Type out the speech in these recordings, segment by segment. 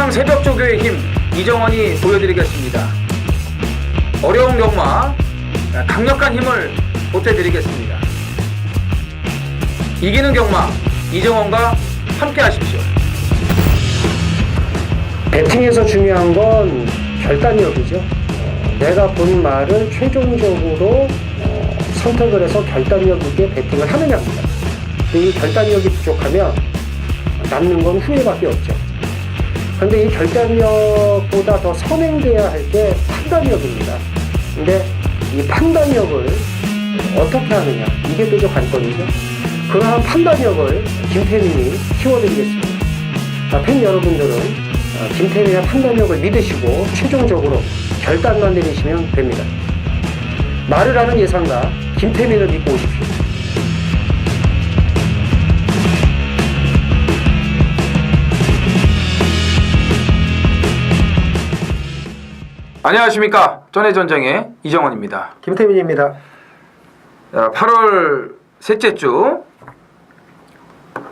기성 새벽조교의 힘 이정원이 보여드리겠습니다. 어려운 경마 강력한 힘을 보태드리겠습니다. 이기는 경마 이정원과 함께 하십시오. 배팅에서 중요한 건 결단력이죠. 내가 본 말을 최종적으로 선택을 해서 결단력 있게 배팅을 하느냐입니다. 이 결단력이 부족하면 남는 건 후회밖에 없죠. 그런데 이 결단력보다 더 선행돼야 할 게 판단력입니다. 근데 이 판단력을 어떻게 하느냐, 이게 또 관건이죠. 그러한 판단력을 김태민이 키워드리겠습니다. 팬 여러분들은 김태민의 판단력을 믿으시고 최종적으로 결단만 내리시면 됩니다. 말을 하는 예상가 김태민을 믿고 오십시오. 안녕하십니까. 전해전쟁의 이정원입니다. 김태민입니다. 8월 셋째 주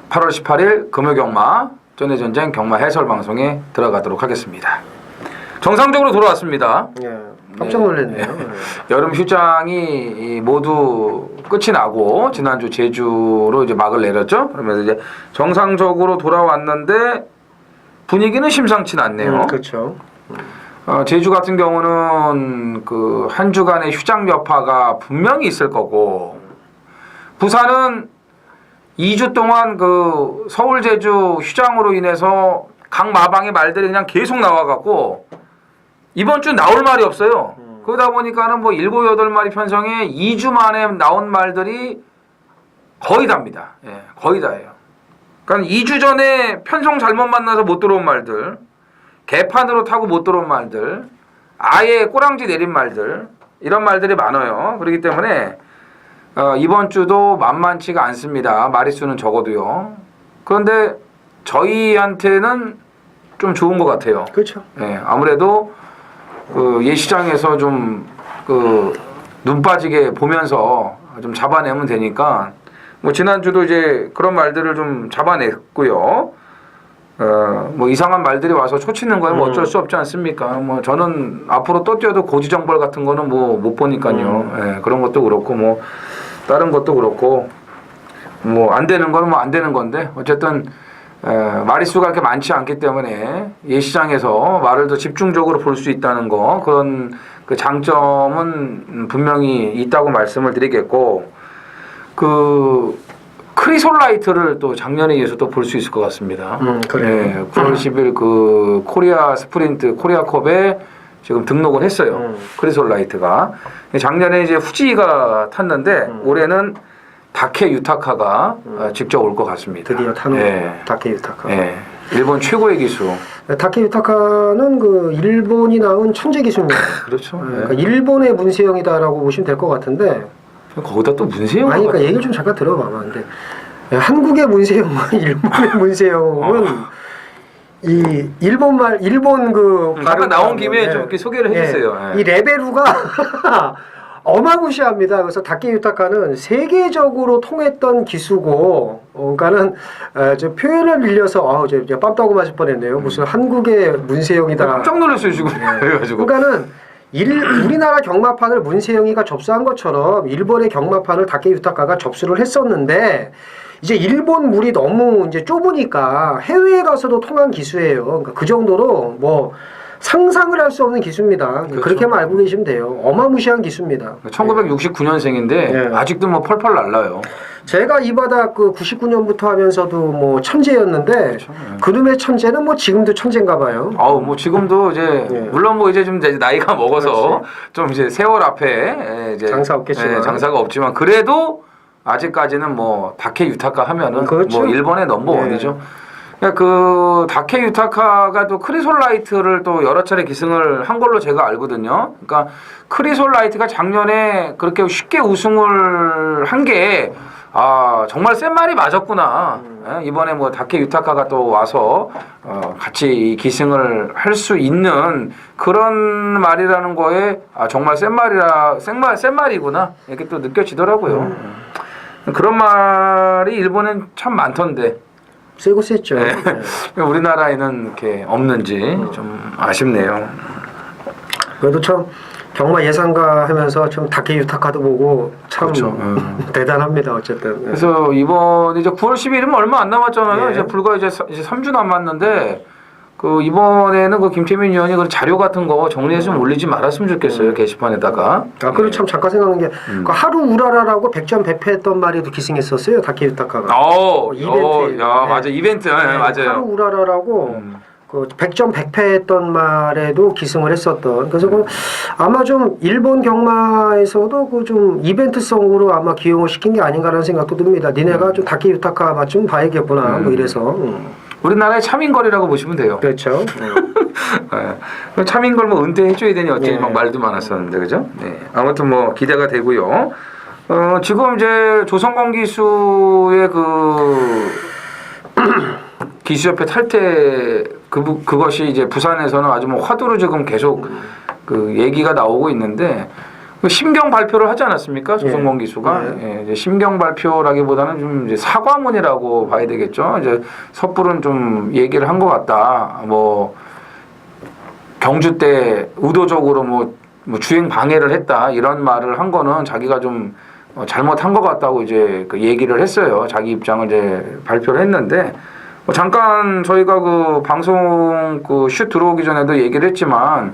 8월 18일 금요경마 전해전쟁 경마 해설방송에 들어가도록 하겠습니다. 정상적으로 돌아왔습니다. 예, 깜짝 놀랐네요. 여름 휴장이 모두 끝이 나고 지난주 제주로 이제 막을 내렸죠. 그러면서 이제 정상적으로 돌아왔는데 분위기는 심상치 않네요. 그렇죠. 제주 같은 경우는 그 한 주간의 휴장 여파가 분명히 있을 거고, 부산은 2주 동안 그 서울 제주 휴장으로 인해서 각 마방의 말들이 그냥 계속 나와갖고 이번 주 나올 말이 없어요. 그러다 보니까는 뭐 7, 8마리 편성에 2주 만에 나온 말들이 거의 답니다. 예, 거의 다예요. 그러니까 2주 전에 편성 잘못 만나서 못 들어온 말들, 개판으로 타고 못 들어온 말들, 아예 꼬랑지 내린 말들, 이런 말들이 많아요. 그렇기 때문에 이번 주도 만만치가 않습니다. 마리수는 적어도요. 그런데 저희한테는 좀 좋은 것 같아요. 그렇죠. 예, 아무래도 그 예시장에서 좀 그 눈 빠지게 보면서 좀 잡아내면 되니까, 뭐 지난주도 이제 그런 말들을 좀 잡아냈고요. 뭐 이상한 말들이 와서 초치는 건 뭐 어쩔 수 없지 않습니까? 뭐 저는 앞으로 또 뛰어도 고지정벌 같은 거는 뭐 못 보니까요. 예, 그런 것도 그렇고 뭐 다른 것도 그렇고 뭐 안 되는 거는 뭐 안 되는 건데, 어쨌든 마리수가 그렇게 많지 않기 때문에 예시장에서 말을 더 집중적으로 볼 수 있다는 거, 그런 그 장점은 분명히 있다고 말씀을 드리겠고, 그 크리솔라이트를 또 작년에 이어서 또 볼 수 있을 것 같습니다. 그래요. 네, 9월 10일 그 코리아 스프린트 코리아컵에 지금 등록을 했어요. 크리솔라이트가. 작년에 이제 후지가 탔는데 올해는 다케 유타카가 직접 올 것 같습니다. 드디어 타는 네. 다케 유타카. 네. 일본 최고의 기수. 다케 유타카는 그 일본이 낳은 천재 기수입니다. 그렇죠. 네. 그러니까 일본의 문세영이다라고 보시면 될 것 같은데. 거기다 또 문세영. 아니, 그러니까 얘기 좀 잠깐 들어봐봐. 근데 한국의 문세영과 일본의 문세영은 이 일본 그 잠깐 나온 김에 좀 이렇게 소개를 해주세요. 이 레베루가 어마무시합니다. 그래서 다케 유타카는 세계적으로 통했던 기수고, 그러니까는 저 표현을 빌려서 저 뺨 따고 맞을 뻔했네요. 무슨 한국의 문세영이다. 깜짝 놀랐어요 지금. 그래가지고. 그러니까는 우리나라 경마판을 문세영이가 접수한 것처럼 일본의 경마판을 다케 유타카가 접수를 했었는데, 이제 일본 물이 너무 이제 좁으니까 해외에 가서도 통한 기수예요. 그러니까 그 정도로 뭐 상상을 할 수 없는 기수입니다. 그렇죠. 그렇게만 알고 계시면 돼요. 어마무시한 기수입니다. 1969년생인데 네. 아직도 뭐 펄펄 날라요. 제가 이 바닥 그 99년부터 하면서도 뭐 천재였는데, 그렇죠. 그놈의 천재는 뭐 지금도 천재인가 봐요. 뭐 지금도 이제 물론 뭐 이제 좀 이제 나이가 먹어서 그렇지. 좀 이제 세월 앞에 이제 장사 없겠지만. 장사가 없지만 그래도 아직까지는 뭐 다케 유타카 하면은 그렇죠. 뭐 일본의 넘버원이죠. 그러니까 그 다케 유타카가 또 크리솔라이트를 또 여러 차례 기승을 한 걸로 제가 알거든요. 그러니까 크리솔라이트가 작년에 그렇게 쉽게 우승을 한 게 정말 센 말이 맞았구나. 이번에 뭐 다케 유타카가 또 와서 같이 기승을 할 수 있는 그런 말이라는 거에 정말 센 말이구나 이렇게 또 느껴지더라고요. 그런 말이 일본엔 참 많던데. 세고 셌죠. 네. 네. 우리나라에는 이렇게 없는지 좀 아쉽네요. 그래도 참 경마 예상가 하면서 좀 다케 유타카도 보고 참 그렇죠. 대단합니다. 어쨌든. 네. 그래서 이번 이제 9월 10일이면 얼마 안 남았잖아요. 예. 이제 불과 이제 3주 남았는데 그 이번에는 그 김태민 의원이 그 자료 같은 거 정리해서 좀 올리지 말았으면 좋겠어요. 게시판에다가. 아, 그리고 참 잠깐 생각난 게 그 하루 우라라라고 백전백패했던 말에도 기승했었어요. 다케 유타카가. 이벤트. 야, 네. 맞아. 이벤트. 네, 맞아요. 하루 우라라라고 그 백전백패했던 말에도 기승을 했었던. 그래서 그 아마 좀 일본 경마에서도 그 좀 이벤트성으로 아마 기용을 시킨 게 아닌가라는 생각도 듭니다. 니네가 좀 다케 유타카 맛 좀 봐야겠구나. 뭐 이래서. 우리나라의 차민걸이라고 보시면 돼요. 그렇죠. 네. 차민걸 뭐 은퇴해줘야 되니 어쩌니 네. 막 말도 많았었는데 그죠? 네. 아무튼 뭐 기대가 되고요. 지금 이제 조성건 기수의 그 기수협회 탈퇴 그것이 이제 부산에서는 아주 뭐 화두로 지금 계속 그 얘기가 나오고 있는데 그 심경 발표를 하지 않았습니까? 조성건 기수가 예, 이제 심경 발표라기보다는 좀 이제 사과문이라고 봐야 되겠죠. 이제 섣불은 좀 얘기를 한 것 같다. 뭐 경주 때 의도적으로 뭐 주행 방해를 했다 이런 말을 한 거는 자기가 좀 잘못한 것 같다고 이제 그 얘기를 했어요. 자기 입장을 이제 발표를 했는데 잠깐 저희가 그 방송 그 슛 들어오기 전에도 얘기를 했지만.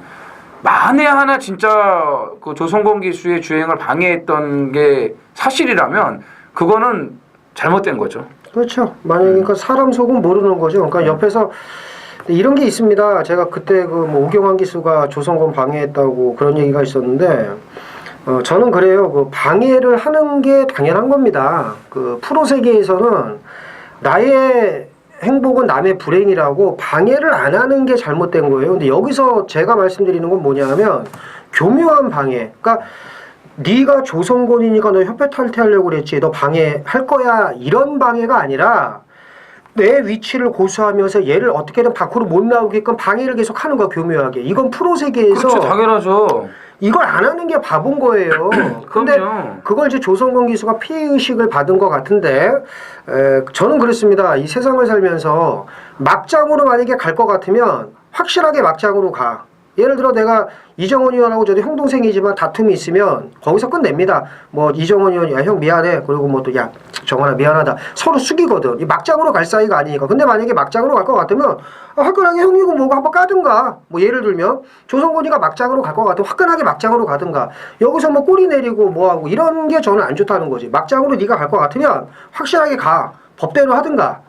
만에 하나 진짜 그 조성건 기수의 주행을 방해했던 게 사실이라면 그거는 잘못된 거죠. 그렇죠. 만약에 그러니까 사람 속은 모르는 거죠. 그러니까 옆에서 이런 게 있습니다. 제가 그때 그 뭐 오경환 기수가 조성건 방해했다고 그런 얘기가 있었는데 저는 그래요. 그 방해를 하는 게 당연한 겁니다. 그 프로 세계에서는 나의 행복은 남의 불행이라고 방해를 안 하는 게 잘못된 거예요. 근데 여기서 제가 말씀드리는 건 뭐냐면 교묘한 방해. 그러니까 네가 조성건이니까 너 협회 탈퇴하려고 그랬지. 너 방해할 거야. 이런 방해가 아니라 내 위치를 고수하면서 얘를 어떻게든 밖으로 못 나오게끔 방해를 계속 하는 거야. 교묘하게. 이건 프로 세계에서 그렇죠. 당연하죠. 이걸 안 하는 게 바본 거예요. 근데 그럼요. 그걸 이제 조성건 기수가 피해의식을 받은 것 같은데, 저는 그렇습니다. 이 세상을 살면서 막장으로 만약에 갈 것 같으면 확실하게 막장으로 가. 예를 들어 내가 이정원 의원하고 저도 형 동생이지만 다툼이 있으면 거기서 끝냅니다. 뭐 이정원 의원이 야, 형 미안해. 그리고 뭐 또 야 정원아 미안하다. 서로 숙이거든. 이 막장으로 갈 사이가 아니니까. 근데 만약에 막장으로 갈 것 같으면 화끈하게 형이고 뭐고 한번 까든가. 뭐 예를 들면 조성건이가 막장으로 갈 것 같으면 화끈하게 막장으로 가든가. 여기서 뭐 꼬리 내리고 뭐하고 이런 게 저는 안 좋다는 거지. 막장으로 네가 갈 것 같으면 확실하게 가. 법대로 하든가.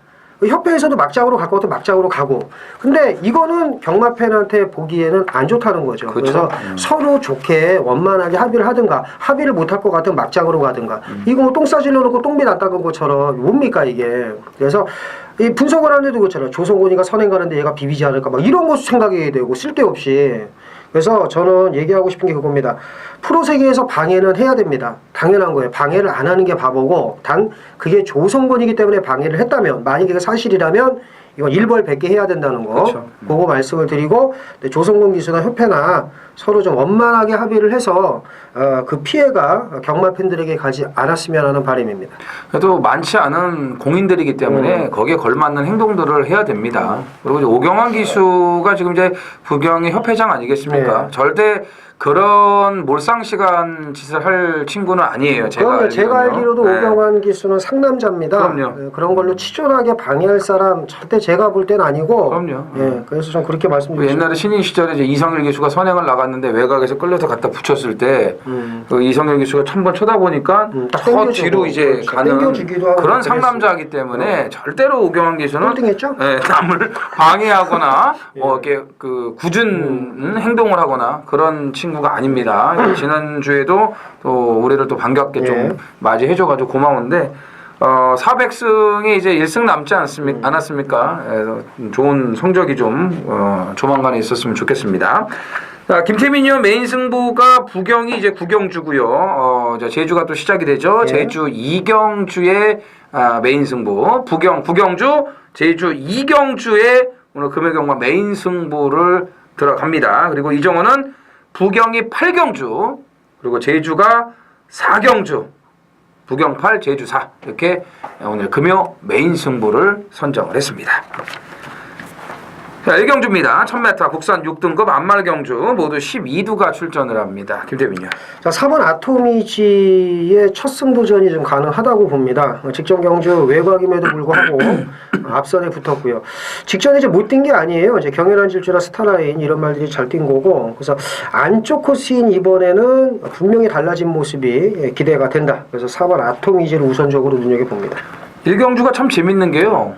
협회에서도 막장으로 갈 것 같으면 막장으로 가고. 근데 이거는 경마팬한테 보기에는 안 좋다는 거죠. 그렇죠. 그래서 서로 좋게 원만하게 합의를 하든가, 합의를 못 할 것 같으면 막장으로 가든가. 이거 뭐 똥 싸질러 놓고 똥비 안 닦은 것처럼 뭡니까 이게. 그래서 이 분석을 하는데도 그렇잖아요. 조성곤이가 선행 가는데 얘가 비비지 않을까 막 이런 거 생각이 되고 쓸데없이. 그래서 저는 얘기하고 싶은 게 그겁니다. 프로 세계에서 방해는 해야 됩니다. 당연한 거예요. 방해를 안 하는 게 바보고, 그게 조성건이기 때문에 방해를 했다면, 만약에 그게 사실이라면 이건 일벌백계 해야 된다는 거. 그렇죠. 그거 말씀을 드리고, 조성건 기수나 협회나 서로 좀 원만하게 합의를 해서 그 피해가 경마 팬들에게 가지 않았으면 하는 바람입니다. 그래도 많지 않은 공인들이기 때문에 거기에 걸맞는 행동들을 해야 됩니다. 그리고 이제 오경환 기수가 지금 이제 부경의 협회장 아니겠습니까? 네. 절대 그런 몰상식한 짓을 할 친구는 아니에요. 제가 알기로도 네. 오경환 기수는 상남자입니다. 그럼요. 네, 그런 걸로 치졸하게 방해할 사람 절대 제가 볼 때는 아니고. 그럼요. 예, 그래서 전 그렇게 말씀드리죠. 옛날에 신인 시절에 이제 이성일 기수가 선행을 나갔는데 외곽에서 끌려서 갖다 붙였을 때 그 이성일 기수가 한번 쳐다보니까 딱 저 땡겨주고, 뒤로 이제 그렇죠. 가는 땡겨주기도 하고 그런 그랬어요. 상남자이기 때문에 절대로 오경환 기수는 꼴등했죠? 예, 남을 방해하거나 뭐 이렇게 그 굳은 행동을 하거나 그런 친구가 아닙니다. 지난주에도 또 우리를 또 반갑게 좀 맞이해줘가지고 고마운데 400승에 이제 1승 남지 않았습니까? 그래서 좋은 성적이 좀 조만간에 있었으면 좋겠습니다. 자, 김태민 의원 메인 승부가 부경이 이제 구경주고요. 제주가 또 시작이 되죠. 제주 이경주의 메인 승부. 부경주, 제주 이경주의 오늘 금요경마 메인 승부를 들어갑니다. 그리고 이정원은 부경이 8경주, 그리고 제주가 4경주. 부경팔, 제주사 이렇게 오늘 금요 메인 승부를 선정을 했습니다. 자, 1경주입니다. 1000m 국산 6등급 안말경주 모두 12두가 출전을 합니다. 김태민이요. 자, 4번 아토미지의 첫 승부전이 좀 가능하다고 봅니다. 직전 경주 외곽임에도 불구하고 앞선에 붙었고요. 직전에 이제 못 뛴 게 아니에요. 이제 경연한 질주라 스타라인 이런 말들이 잘 뛴 거고, 그래서 안쪽 코스인 이번에는 분명히 달라진 모습이 기대가 된다. 그래서 4번 아토미지를 우선적으로 눈여겨 봅니다. 1경주가 참 재밌는 게요.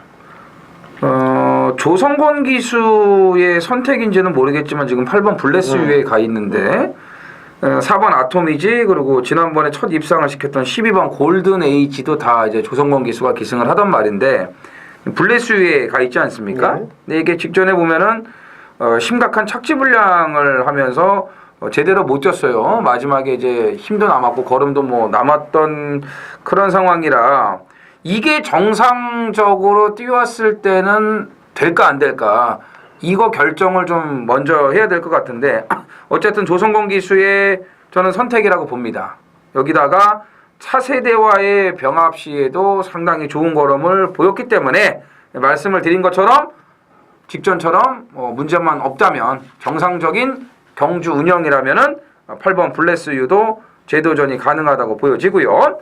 조성권 기수의 선택인지는 모르겠지만 지금 8번 블레스유에 가 있는데 4번 아토미지 그리고 지난번에 첫 입상을 시켰던 12번 골든 에이지도 다 이제 조성권 기수가 기승을 하던 말인데 블레스유에 가 있지 않습니까? 네. 근데 이게 직전에 보면은 심각한 착지 불량을 하면서 제대로 못 뛰었어요. 마지막에 이제 힘도 남았고 걸음도 뭐 남았던 그런 상황이라 이게 정상적으로 뛰었을 때는 될까 안 될까 이거 결정을 좀 먼저 해야 될 것 같은데 어쨌든 조성권 기수의 저는 선택이라고 봅니다. 여기다가 차세대와의 병합 시에도 상당히 좋은 걸음을 보였기 때문에 말씀을 드린 것처럼 직전처럼 문제만 없다면 정상적인 경주 운영이라면은 8번 블레스유도 재도전이 가능하다고 보여지고요.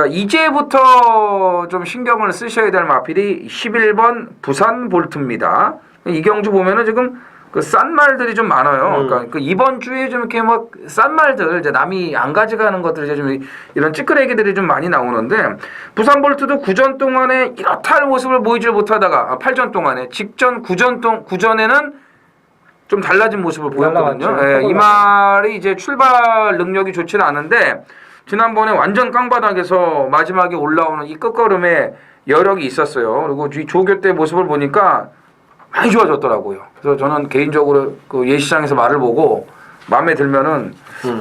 이제부터 좀 신경을 쓰셔야 될 마필이 11번 부산 볼트입니다. 이 경주 보면은 지금 그 싼 말들이 좀 많아요. 그러니까 그 이번 주에 좀 이렇게 막 싼 말들 이제 남이 안 가져가는 것들 이제 좀 이런 찌끄레기들이 좀 많이 나오는데 부산 볼트도 9전 동안에 이렇다 할 모습을 보이질 못하다가 8전 동안에 직전 9전에는 좀 달라진 모습을 보였거든요. 예, 이 말이 이제 출발 능력이 좋지는 않은데 지난번에 완전 깡바닥에서 마지막에 올라오는 이 끝걸음에 여력이 있었어요. 그리고 이 조교 때 모습을 보니까 많이 좋아졌더라고요. 그래서 저는 개인적으로 그 예시장에서 말을 보고 마음에 들면은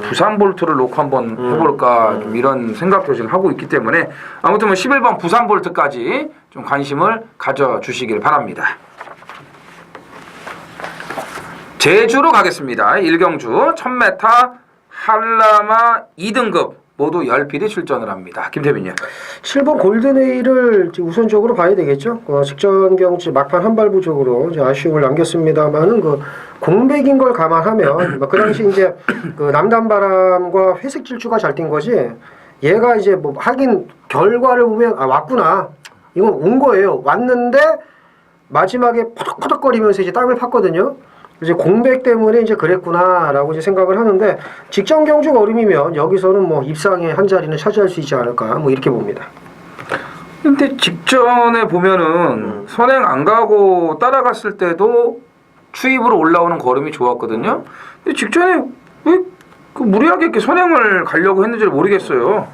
부산 볼트를 놓고 한번 해볼까 좀 이런 생각도 지금 하고 있기 때문에 아무튼 뭐 11번 부산 볼트까지 좀 관심을 가져주시길 바랍니다. 제주로 가겠습니다. 1경주 1000m 한라마 2등급 모두 10필이 출전을 합니다. 김태민이요. 7번 골든에이를 우선적으로 봐야 되겠죠. 직전 경주 막판 한발부적으로 이제 아쉬움을 남겼습니다만은 그 공백인 걸 감안하면 그 당시 이제 그 남단바람과 회색 질주가 잘 뛴 거지. 얘가 이제 뭐 하긴 결과를 보면 왔구나. 이건 온 거예요. 왔는데 마지막에 퍼덕퍼덕거리면서 이제 땅을 팠거든요. 이제 공백 때문에 이제 그랬구나라고 이제 생각을 하는데 직전 경주 걸음이면 여기서는 뭐 입상의 한 자리는 차지할 수 있지 않을까 뭐 이렇게 봅니다. 근데 직전에 보면은 선행 안 가고 따라갔을 때도 추입으로 올라오는 걸음이 좋았거든요. 근데 직전에 왜 그 무리하게 이렇게 선행을 가려고 했는지를 모르겠어요.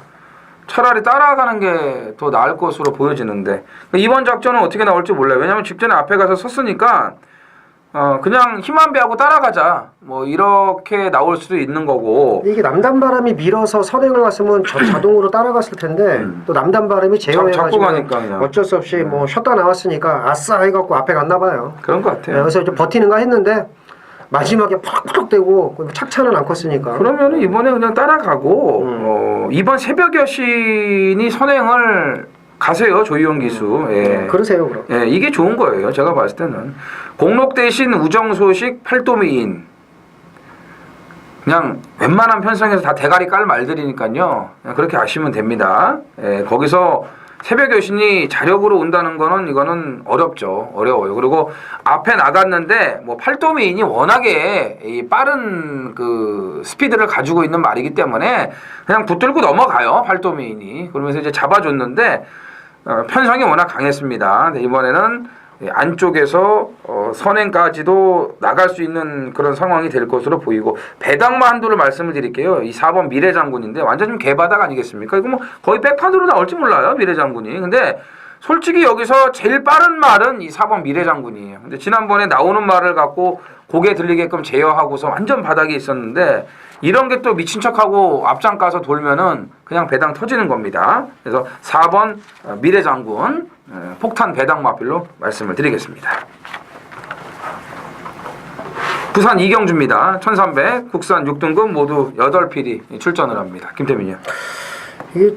차라리 따라가는 게 더 나을 것으로 보여지는데 이번 작전은 어떻게 나올지 몰라요. 왜냐하면 직전에 앞에 가서 섰으니까 그냥 힘 안 배하고 따라가자. 뭐 이렇게 나올 수도 있는 거고. 이게 남단바람이 밀어서 선행을 갔으면 자동으로 따라갔을 텐데 또 남단바람이 제어해가지고 어쩔 수 없이 뭐 쉬었다 나왔으니까 아싸 해갖고 앞에 갔나 봐요. 그런 것 같아요. 그래서 좀 버티는가 했는데 마지막에 퍽퍽대고 착차는 안 컸으니까. 그러면은 이번에 그냥 따라가고 이번 새벽 여신이 선행을 가세요. 조희영 기수. 예. 그러세요 그럼. 예, 이게 좋은 거예요. 제가 봤을 때는 공록 대신 우정 소식 팔도미인. 그냥 웬만한 편성에서 다 대가리 깔 말들이니까요. 그냥 그렇게 아시면 됩니다. 예, 거기서 새벽 여신이 자력으로 온다는 거는 이거는 어렵죠. 어려워요. 그리고 앞에 나갔는데 뭐 팔도미인이 워낙에 이 빠른 그 스피드를 가지고 있는 말이기 때문에 그냥 붙들고 넘어가요. 팔도미인이. 그러면서 이제 잡아줬는데 편성이 워낙 강했습니다. 이번에는 안쪽에서 선행까지도 나갈 수 있는 그런 상황이 될 것으로 보이고 배당마 한도를 말씀을 드릴게요. 이 4번 미래장군인데 완전 좀 개바닥 아니겠습니까? 이거 뭐 거의 백판으로 나올지 몰라요. 미래장군이. 근데 솔직히 여기서 제일 빠른 말은 이 4번 미래장군이에요. 근데 지난번에 나오는 말을 갖고 고개 들리게끔 제어하고서 완전 바닥에 있었는데 이런 게 또 미친 척하고 앞장 가서 돌면은 그냥 배당 터지는 겁니다. 그래서 4번 미래장군 폭탄 배당 마필로 말씀을 드리겠습니다. 부산 이경주입니다. 1300 국산 6등급 모두 8필이 출전을 합니다. 김태민이요. 이게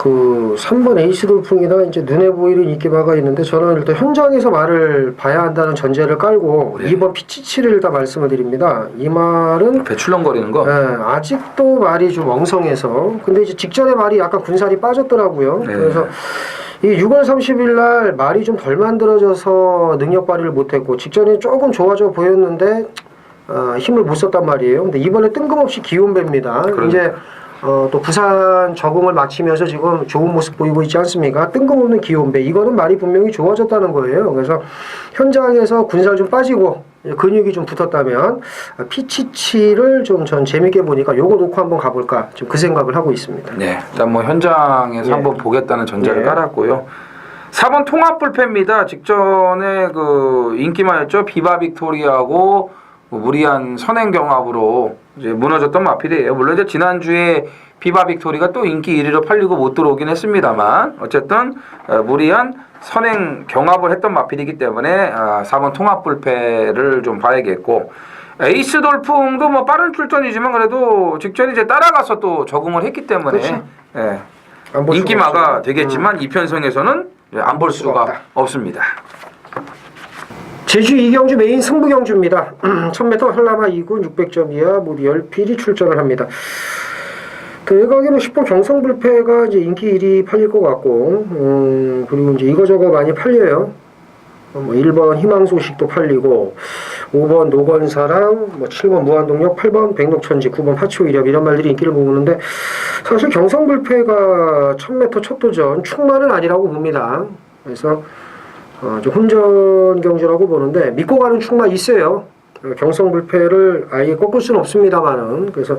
그 3번 에이스 돌풍이나 이제 눈에 보이는 인기마가 있는데 저는 일단 현장에서 말을 봐야 한다는 전제를 깔고 네. 2번 피치치를 일단 말씀을 드립니다. 이 말은 배출렁거리는 거. 아직도 말이 좀 엉성해서 근데 이제 직전에 말이 약간 군살이 빠졌더라고요. 네. 그래서 이 6월 30일 날 말이 좀 덜 만들어져서 능력 발휘를 못했고 직전에 조금 좋아져 보였는데 힘을 못 썼단 말이에요. 근데 이번에 뜬금없이 기온배입니다. 그러니까. 이제 또 부산 적응을 마치면서 지금 좋은 모습 보이고 있지 않습니까? 뜬금없는 기온배. 이거는 말이 분명히 좋아졌다는 거예요. 그래서 현장에서 군살 좀 빠지고 근육이 좀 붙었다면 피치치를 좀 전 재밌게 보니까 요거 놓고 한번 가볼까 좀 그 생각을 하고 있습니다. 네, 일단 뭐 현장에서 예. 한번 보겠다는 전제를 예. 깔았고요. 4번 통합불패입니다. 직전에 그 인기만였죠. 비바 빅토리아하고 뭐 무리한 선행경합으로 이제 무너졌던 마필이에요. 물론 이제 지난주에 비바 빅토리가 또 인기 1위로 팔리고 못 들어오긴 했습니다만 어쨌든 무리한 선행 경합을 했던 마필이기 때문에 4번 통합불패를 좀 봐야겠고 에이스 돌풍도 뭐 빠른 출전이지만 그래도 직전에 이제 따라가서 또 적응을 했기 때문에 그렇죠. 예, 안볼 수가 인기마가 없죠. 되겠지만 이편성에서는 안 볼 수가 없다. 없습니다. 제주 이경주 메인 승부 경주입니다. 1000m 한라마 2군 600점 이하 모두 10필이 출전을 합니다. 대각에는 10호 경성불패가 이제 인기 1위 팔릴 것 같고, 그리고 이제 이거저거 많이 팔려요. 뭐 1번 희망소식도 팔리고, 5번 노건사랑, 뭐 7번 무한동력, 8번 백록천지, 9번 파초이력 이런 말들이 인기를 모으는데 사실 경성불패가 1000m 첫 도전 충만은 아니라고 봅니다. 그래서 좀 혼전 경주라고 보는데 믿고 가는 충만 있어요. 경성불패를 아예 꺾을 수는 없습니다만은 그래서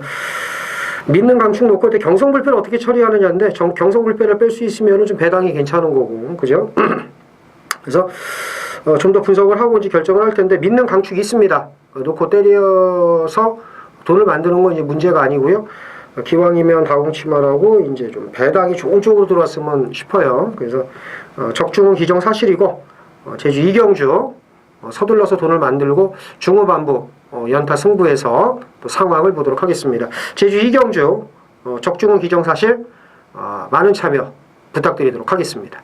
믿는 강축 놓고 때 경성불패를 어떻게 처리하느냐인데 경성불패를 뺄 수 있으면 좀 배당이 괜찮은 거고 그죠? 그래서 좀 더 분석을 하고 이제 결정을 할 텐데 믿는 강축이 있습니다. 놓고 때려서 돈을 만드는 건 이제 문제가 아니고요. 기왕이면 다홍치마라고 이제 좀 배당이 좋은 쪽으로 들어왔으면 싶어요. 그래서 적중은 기정 사실이고 제주 이경주 서둘러서 돈을 만들고 중후반부 연타 승부에서 또 상황을 보도록 하겠습니다. 제주 이경주 적중은 기정 사실 많은 참여 부탁드리도록 하겠습니다.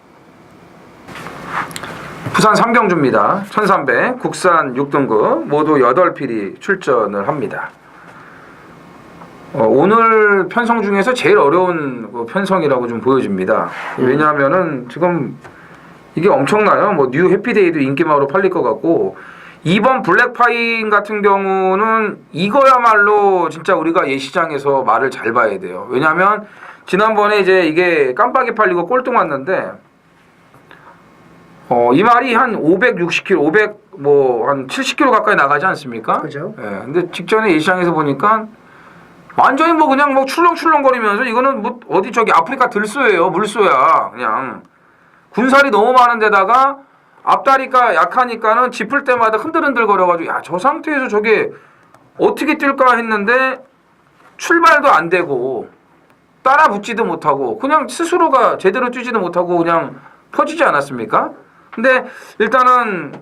부산 3경주입니다. 1300 국산 6등급 모두 8필이 출전을 합니다. 오늘 편성 중에서 제일 어려운 그 편성이라고 좀 보여집니다. 왜냐하면은 지금 이게 엄청나요. 뭐 뉴 해피데이도 인기마로 팔릴 것 같고 2번 블랙파인 같은 경우는 이거야말로 진짜 우리가 예시장에서 말을 잘 봐야 돼요. 왜냐하면 지난번에 이제 이게 깜빡이 팔리고 꼴등 왔는데 이 말이 한 560kg, 한 70kg 가까이 나가지 않습니까? 그죠? 예. 근데 직전에 예시장에서 보니까 완전히 뭐 그냥 뭐 출렁출렁거리면서 이거는 뭐 어디 저기 아프리카 들소예요. 물소야. 그냥 군살이 너무 많은 데다가 앞다리가 약하니까는 짚을 때마다 흔들흔들 거려가지고 야, 저 상태에서 저게 어떻게 뛸까 했는데 출발도 안 되고 따라 붙지도 못하고 그냥 스스로가 제대로 뛰지도 못하고 그냥 퍼지지 않았습니까? 근데 일단은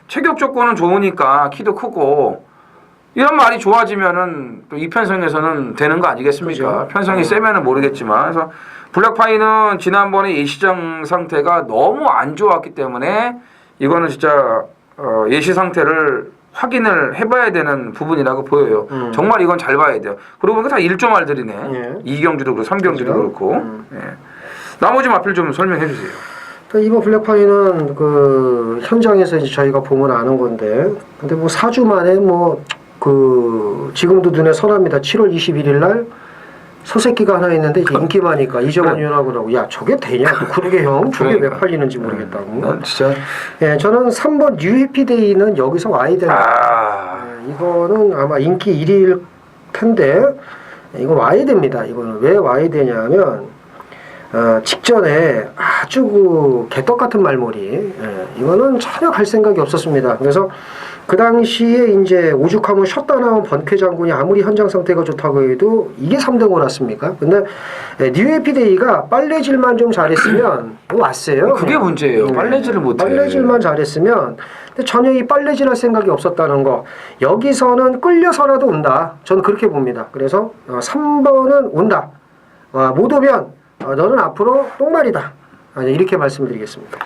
체격 조건은 좋으니까 키도 크고 이런 말이 좋아지면은 또 이 편성에서는 되는 거 아니겠습니까? 그렇죠. 편성이 세면은 모르겠지만 그래서 블랙파이는 지난번에 예시장 상태가 너무 안 좋았기 때문에 이거는 진짜 예시 상태를 확인을 해봐야 되는 부분이라고 보여요. 정말 이건 잘 봐야 돼요. 그러고 보니까 다 1조 말들이네. 예. 2경주도 그렇고 3경주도 그렇죠. 그렇고. 예. 나머지 마필 좀 설명해 주세요. 이번 블랙파이는 그 현장에서 이제 저희가 보면 아는 건데, 근데 뭐 4주 만에 지금도 눈에 선합니다. 7월 21일 날 소새끼가 하나 있는데 이제 인기 많으니까 이정원 윤하고 그러고 야 저게 되냐? 그러게 형 저게 그러니까. 왜 팔리는지 모르겠다고. 난 진짜 예, 저는 3번 뉴 해피데이는 여기서 와야 된다. 이거는 아마 인기 1위일 텐데 이거 와야 됩니다. 이거는 왜 와야 되냐면 직전에 아주 개떡 같은 말머리 이거는 전혀 갈 생각이 없었습니다. 그래서 그 당시에 이제 오죽하면 쉬었다 나온 번쾌 장군이 아무리 현장 상태가 좋다고 해도 이게 3등 올랐습니까? 근데 뉴 해피데이가 빨래질만 좀 잘했으면 왔어요. 그게 문제예요. 빨래질을 못해. 빨래질만 잘했으면 근데 전혀 이 빨래질할 생각이 없었다는 거. 여기서는 끌려서라도 온다. 저는 그렇게 봅니다. 그래서 3번은 온다. 못 오면 너는 앞으로 똥말이다. 이렇게 말씀드리겠습니다.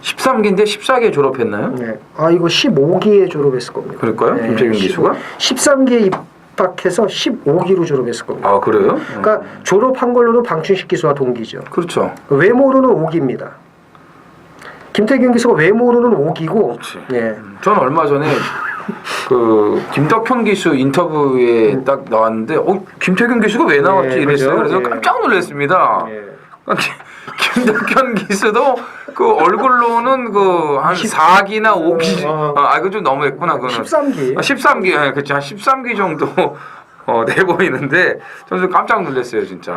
13기인데 14기에 졸업했나요? 네. 이거 15기에 졸업했을 겁니다. 그럴까요? 네, 김태균 기수가? 13기에 입학해서 15기로 졸업했을 겁니다. 아 그래요? 그러니까 졸업한 걸로는 방춘식 기수와 동기죠. 그렇죠. 외모로는 5기입니다. 김태균 기수가 외모로는 5기고. 그렇지. 네. 저는 얼마 전에 그 김덕현 기수 인터뷰에 딱 나왔는데 김태균 기수가 왜 나왔지 네, 이랬어요. 그죠? 그래서 네. 깜짝 놀랐습니다. 네. 김덕현 기수도 그 얼굴로는 그 한 4기나 5기 이거 좀 너무했구나 그거는 13기. 13기 그렇죠. 한 13기 정도 돼 보이는데 저는 좀 깜짝 놀랐어요 진짜.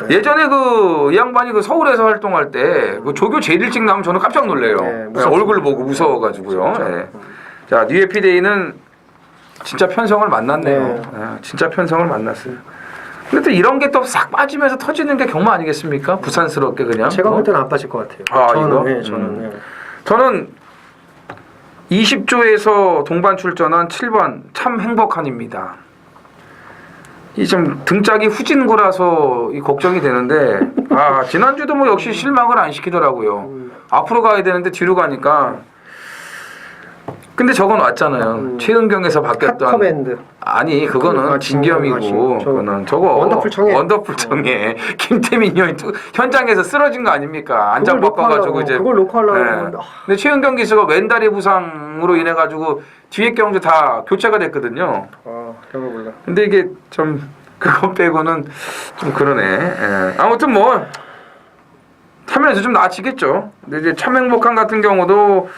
예전에 이 양반이 그 서울에서 활동할 때 그 조교 제일 일찍 나오면 저는 깜짝 놀래요. 네, 얼굴을 보고 무서워가지고요. 네. 자 뉴에피데이는 진짜 편성을 만났네요. 네. 진짜 편성을 만났어요. 근데 또 이런 게 또 싹 빠지면서 터지는 게 경마 아니겠습니까? 부산스럽게 그냥. 제가 볼 때는 안 빠질 것 같아요. 이거? 저는 20조에서 동반 출전한 7번 참 행복한입니다. 이 좀 등짝이 후진구라서 이 걱정이 되는데 지난주도 뭐 역시 실망을 안 시키더라고요. 앞으로 가야 되는데 뒤로 가니까. 근데 저건 왔잖아요. 최은경에서 바뀌었던. 핫커맨드. 아니 그거는 진겸이고 그거는 저거 원더풀 청해 김태민 의원이 현장에서 쓰러진 거 아닙니까? 안장 바꿔가지고 이제 그걸 녹화하려고. 근데 최은경 기수가 왼다리 부상으로 인해 가지고 뒤에 경주 다 교체가 됐거든요. 그런 거 몰라. 근데 이게 좀 그거 빼고는 좀 그러네. 아무튼 뭐 하면서 좀 나아지겠죠. 근데 이제 참 행복한 같은 경우도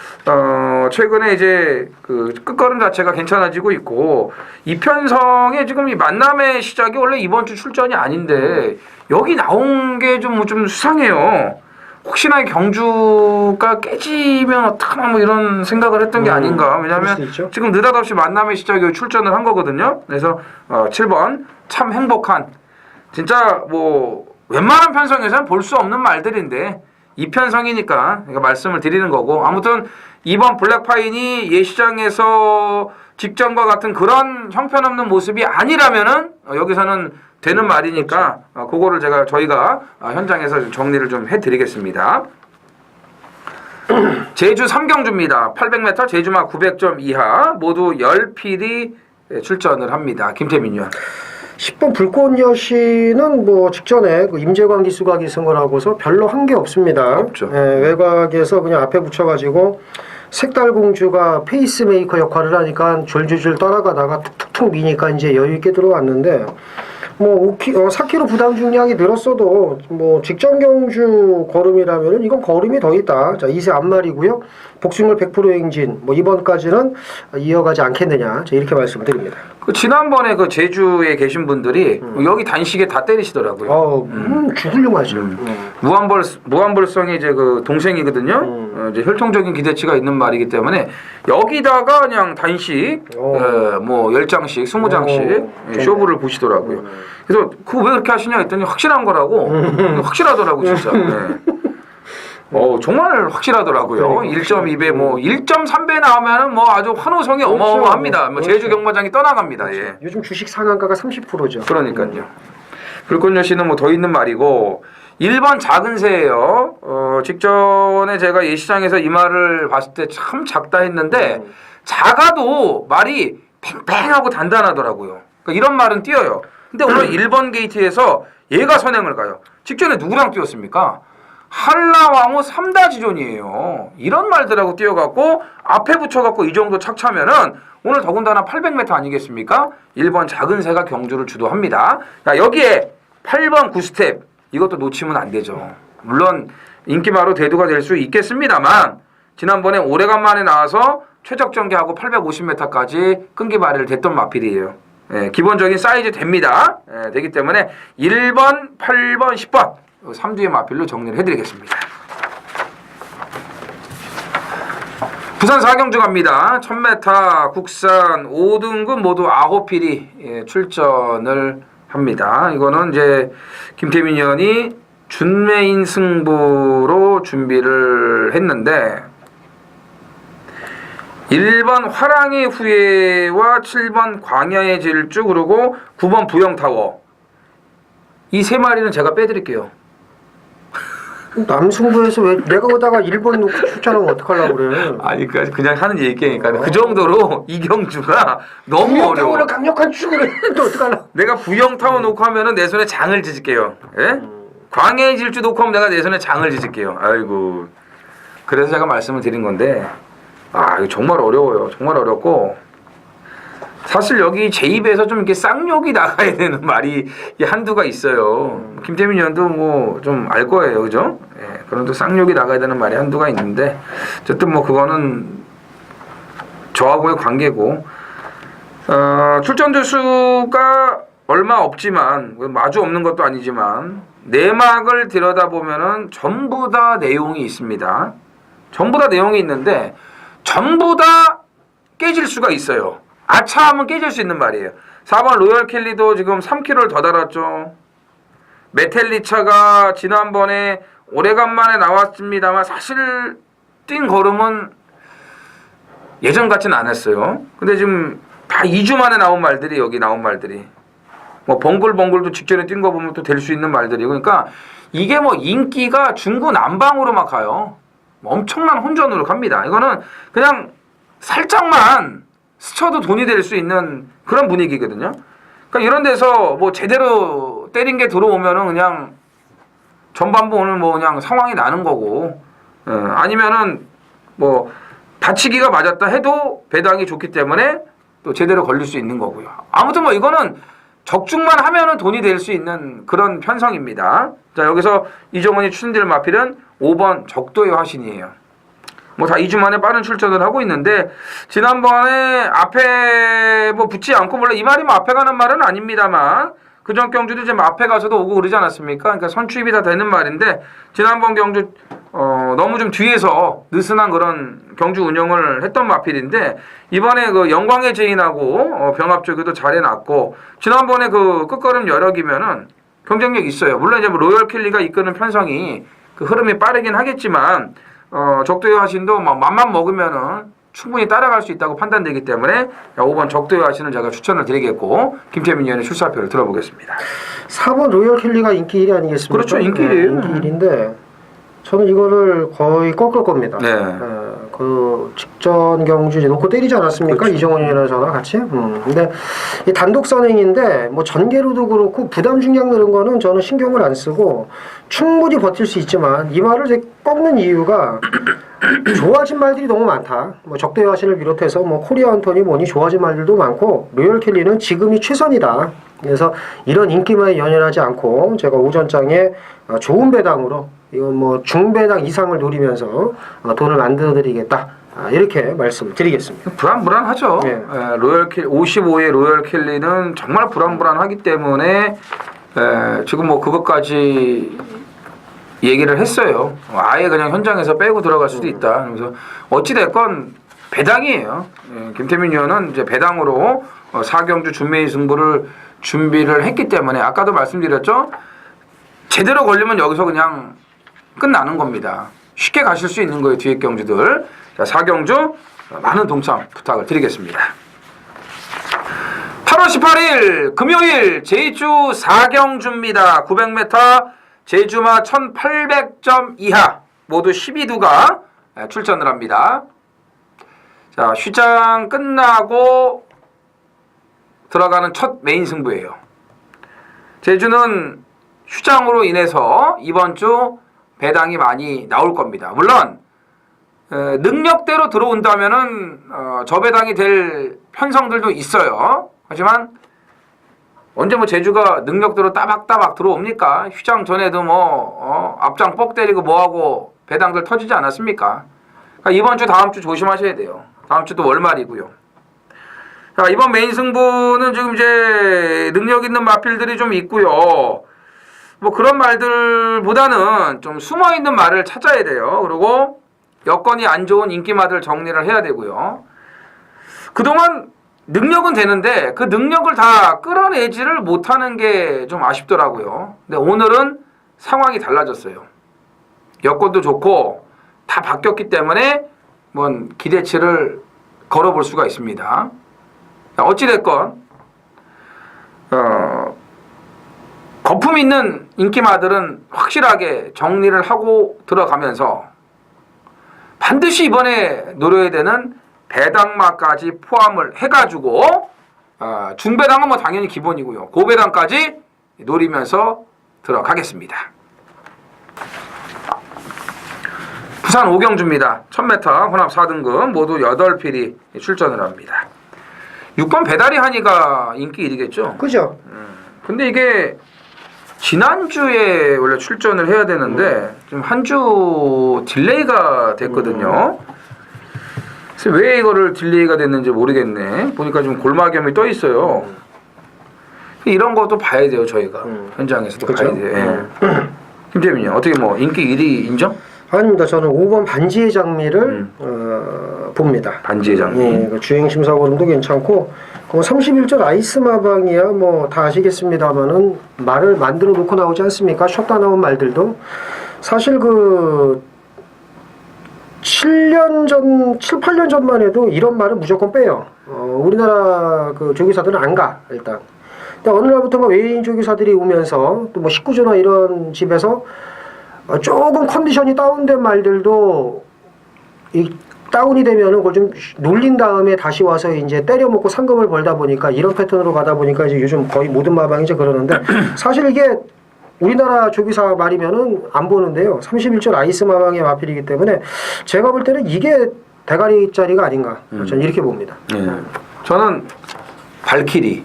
최근에 이제 그 끝걸음 자체가 괜찮아지고 있고 이편성의 지금 이 만남의 시작이 원래 이번 주 출전이 아닌데 여기 나온 게 좀 수상해요. 혹시나 이 경주가 깨지면 어떡하나 뭐 이런 생각을 했던 게 아닌가. 왜냐하면 지금 느닷없이 만남의 시작에 출전을 한 거거든요. 그래서 7번 참 행복한 진짜 뭐 웬만한 편성에서는 볼 수 없는 말들인데 이 편성이니까 말씀을 드리는 거고 아무튼 이번 블랙파인이 예시장에서 직전과 같은 그런 형편없는 모습이 아니라면은 여기서는 되는 말이니까 그거를 저희가 현장에서 정리를 좀 해드리겠습니다. 제주 3경주입니다. 800m 제주마 900점 이하 모두 10필이 출전을 합니다. 김태민 의원. 10번 불꽃 여신은 뭐 직전에 그 임재광 기수가 기승을 하고서 별로 한 게 없습니다. 없죠. 외곽에서 그냥 앞에 붙여가지고 색달공주가 페이스메이커 역할을 하니까 졸졸졸 따라가다가 툭툭툭 미니까 이제 여유 있게 들어왔는데 뭐 4km 부담 중량이 늘었어도 뭐 직전 경주 걸음이라면은 이건 걸음이 더 있다. 자 2세 앞말이고요. 복싱률 100% 행진. 뭐 이번까지는 이어가지 않겠느냐. 자 이렇게 말씀을 드립니다. 지난번에 그 제주에 계신 분들이 여기 단식에 다 때리시더라고요. 죽으려고 하죠. 무한벌성이 이제 그 동생이거든요. 이제 혈통적인 기대치가 있는 말이기 때문에 여기다가 그냥 단식 뭐 10장씩 20장씩 쇼부를 보시더라고요. 그래서 그거 왜 그렇게 하시냐 했더니 확실한 거라고. 확실하더라고 진짜. 정말 확실하더라고요. 1.2배 뭐 1.3배 나오면은 뭐 아주 환호성이 어마어마합니다. 뭐 제주 경마장이 떠나갑니다. 예. 요즘 주식 상한가가 30%죠. 그러니까요. 불꽃 여신은 뭐 더 있는 말이고 1번 작은 새예요. 직전에 제가 예시장에서 이 말을 봤을 때 참 작다 했는데 작아도 말이 팽팽하고 단단하더라고요. 그러니까 이런 말은 띄어요. 근데 오늘 1번 게이트에서 얘가 선행을 가요. 직전에 누구랑 뛰었습니까? 한라왕후 3다지존이에요. 이런 말들하고 뛰어갖고 앞에 붙여갖고 이 정도 착차면은 오늘 더군다나 800m 아니겠습니까? 1번 작은 새가 경주를 주도합니다. 자, 여기에 8번 9스텝 이것도 놓치면 안 되죠. 물론 인기마로 대두가 될 수 있겠습니다만 지난번에 오래간만에 나와서 최적 전개하고 850m까지 끈기 발휘를 됐던 마필이에요. 기본적인 사이즈 됩니다. 되기 때문에 1번, 8번, 10번 3주의 마필로 정리를 해드리겠습니다. 부산 4경주 갑니다. 1000m 국산 5등급 모두 9필이 출전을 합니다. 이거는 이제 김태민 의원이 준메인 승부로 준비를 했는데 1번 화랑의 후예와 7번 광야의 질주 그리고 9번 부영타워 이 세 마리는 제가 빼드릴게요. 남승부에서 왜 내가 오다가 1번 놓고 출전하면 어떡하려고 그래. 아니 그냥 하는 얘기니까 그 정도로 이경주가 너무 어려워. 부영타운을 강력한 축구를 했는데 어떡하려고. 내가 부영타운 놓고 하면은 내 손에 장을 지질게요. 예? 광해의 질주 놓고 하면 내가 내 손에 장을 지질게요. 아이고. 그래서 제가 말씀을 드린 건데 이거 정말 어려워요. 정말 어렵고 사실 여기 제 입에서 좀 이렇게 쌍욕이 나가야 되는 말이 한두가 있어요. 김태민 의원도 뭐 좀 알 거예요, 그죠? 예, 그런 또 쌍욕이 나가야 되는 말이 한두가 있는데 어쨌든 뭐 그거는 저하고의 관계고 출전 대수가 얼마 없지만 아주 없는 것도 아니지만 내막을 들여다보면은 전부 다 내용이 있습니다. 전부 다 내용이 있는데 전부 다 깨질 수가 있어요. 아차하면 깨질 수 있는 말이에요. 4번 로열 켈리도 지금 3kg를 더 달았죠. 메텔리차가 지난번에 오래간만에 나왔습니다만 사실 뛴 걸음은 예전 같지는 않았어요. 근데 지금 다 2주 만에 나온 말들이 여기 나온 말들이 뭐 벙글벙글도 직전에 뛴 거 보면 또 될 수 있는 말들이고 그러니까 이게 뭐 인기가 중구난방으로 막 가요. 엄청난 혼전으로 갑니다. 이거는 그냥 살짝만 스쳐도 돈이 될 수 있는 그런 분위기거든요. 그러니까 이런 데서 뭐 제대로 때린 게 들어오면은 그냥 전반부 오늘 뭐 그냥 상황이 나는 거고, 아니면은 뭐 다치기가 맞았다 해도 배당이 좋기 때문에 또 제대로 걸릴 수 있는 거고요. 아무튼 뭐 이거는 적중만 하면은 돈이 될 수 있는 그런 편성입니다. 자, 여기서 이정원이 추천드릴 마필은 5번 적도의 화신이에요. 뭐 다 2주 만에 빠른 출전을 하고 있는데 지난번에 앞에 뭐 붙지 않고 물론 이 말이 뭐 앞에 가는 말은 아닙니다만 그전 경주도 이제 앞에 가서도 오고 그러지 않았습니까? 그러니까 선취입이 다 되는 말인데 지난번 경주 너무 좀 뒤에서 느슨한 그런 경주 운영을 했던 마필인데 이번에 그 영광의 제인하고 병합 쪽에도 잘 해놨고 지난번에 그 끝걸음 여력이면은 경쟁력 있어요. 물론 이제 뭐 로열 킬리가 이끄는 편성이 그 흐름이 빠르긴 하겠지만 적도의 화신도 막 맘만 먹으면은 충분히 따라갈 수 있다고 판단되기 때문에 5번 적도의 화신을 제가 추천을 드리겠고 김태민 의원의 출사표를 들어보겠습니다. 4번 로열 켈리가 인기 1위 아니겠습니까? 그렇죠. 인기 1위예요. 인기 1위인데 저는 이거를 거의 꺾을 겁니다. 네. 그 직전 경주 이제 놓고 때리지 않았습니까? 그렇죠. 이정원이라는 저랑 같이. 근데 이 단독 선행인데 뭐 전개로도 그렇고 부담 중량 늘은 거는 저는 신경을 안 쓰고 충분히 버틸 수 있지만 이 말을 이제 꺾는 이유가 좋아진 말들이 너무 많다. 뭐 적대 화신을 비롯해서 뭐 코리아 헌터니 뭐니 좋아진 말들도 많고 로열 켈리는 지금이 최선이다. 그래서 이런 인기만에 연연하지 않고 제가 오전장에 좋은 배당으로 이건 뭐 중배당 이상을 노리면서 돈을 만들어드리겠다. 이렇게 말씀드리겠습니다. 불안불안하죠. 네. 로열 켈리 55의 로열 켈리는 정말 불안불안하기 때문에 지금 뭐 그것까지 얘기를 했어요. 아예 그냥 현장에서 빼고 들어갈 수도 있다. 그래서 어찌 됐건 배당이에요. 김태민 의원은 이제 배당으로 4경주 준매의 승부를 준비를 했기 때문에 아까도 말씀드렸죠. 제대로 걸리면 여기서 그냥 끝나는 겁니다. 쉽게 가실 수 있는 거예요. 뒤에 경주들. 자, 4경주 많은 동참 부탁을 드리겠습니다. 8월 18일 금요일 제주 4경주입니다. 900m 제주마 1800점 이하 모두 12두가 출전을 합니다. 자, 휴장 끝나고 들어가는 첫 메인 승부예요. 제주는 휴장으로 인해서 이번 주 배당이 많이 나올 겁니다. 물론 능력대로 들어온다면은 저배당이 될 편성들도 있어요. 하지만 언제 뭐 제주가 능력대로 따박따박 들어옵니까? 휴장 전에도 뭐 앞장 뻑 때리고 뭐하고 배당들 터지지 않았습니까? 그러니까 이번 주 다음 주 조심하셔야 돼요. 다음 주도 월말이고요. 자, 이번 메인 승부는 지금 이제 능력 있는 마필들이 좀 있고요. 뭐 그런 말들보다는 좀 숨어 있는 말을 찾아야 돼요. 그리고 여건이 안 좋은 인기마들 정리를 해야 되고요. 그동안 능력은 되는데 그 능력을 다 끌어내지를 못하는 게 좀 아쉽더라고요. 근데 오늘은 상황이 달라졌어요. 여건도 좋고 다 바뀌었기 때문에 뭐 기대치를 걸어볼 수가 있습니다. 어찌됐건 거품 있는 인기마들은 확실하게 정리를 하고 들어가면서 반드시 이번에 노려야 되는 배당마까지 포함을 해가지고 중배당은 뭐 당연히 기본이고요. 고배당까지 노리면서 들어가겠습니다. 부산 오경주입니다. 1000m 혼합 4등급 모두 8필이 출전을 합니다. 6번 배다리 한이가 인기 1위겠죠? 그죠? 근데 이게 지난주에 원래 출전을 해야 되는데 좀 한 주 딜레이가 됐거든요. 그래서 왜 이거를 딜레이가 됐는지 모르겠네. 보니까 좀 골마겸이 떠 있어요. 이런 것도 봐야 돼요, 저희가. 현장에서도 그쵸? 봐야 돼요. 예. 김재민이 어떻게 뭐 인기 1위 인정? 아닙니다. 저는 5번 반지의 장미를 봅니다. 반지의 장미. 예, 그 주행 심사 걸음도 괜찮고 31절 아이스 마방이야 뭐 다 아시겠습니다만은 말을 만들어 놓고 나오지 않습니까? 쉬었다 나온 말들도 사실 그 7, 8년 전만 해도 이런 말은 무조건 빼요. 우리나라 그 조교사들은 안 가, 일단. 근데 어느 날부터 외인 조교사들이 오면서 또 뭐 19조나 이런 집에서 조금 컨디션이 다운된 말들도 다운이 되면은 그걸 좀 놀린 다음에 다시 와서 이제 때려먹고 상금을 벌다 보니까 이런 패턴으로 가다 보니까 이제 요즘 거의 모든 마방이 이제 그러는데 사실 이게 우리나라 조교사 말이면은 안 보는데요. 31절 아이스 마방의 마필이기 때문에 제가 볼 때는 이게 대가리짜리가 아닌가. 저는 이렇게 봅니다. 저는 발키리.